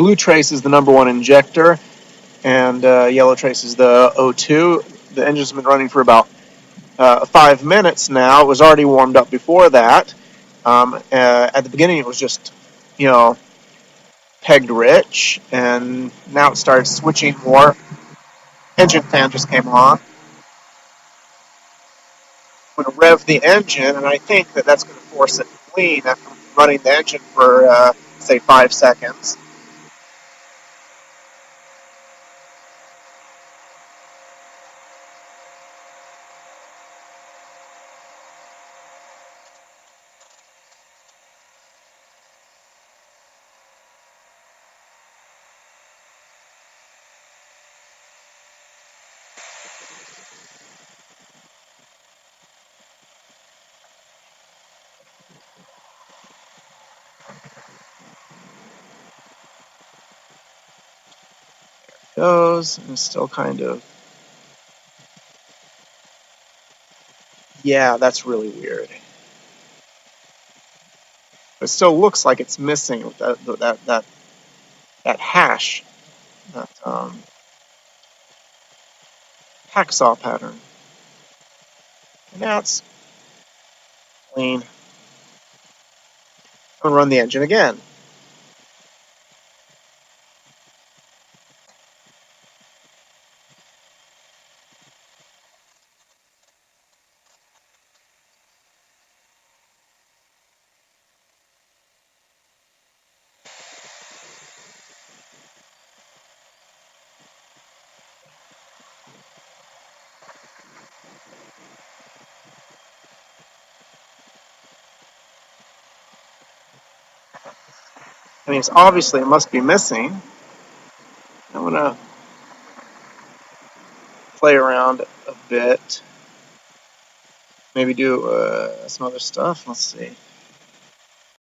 blue trace is the #1 injector, and yellow trace is the O2. The engine's been running for about 5 minutes now. It was already warmed up before that. At the beginning, it was just, pegged rich, and now it started switching more. Engine fan just came on. I'm going to rev the engine, and I think that's going to force it to clean after running the engine for, say, 5 seconds. Goes, and still kind of... Yeah, that's really weird. It still looks like it's missing with that hash, that hacksaw pattern. And now it's clean. I'm going to run the engine again. I mean, it's obviously it must be missing. I'm going to play around a bit. Maybe do some other stuff. Let's see.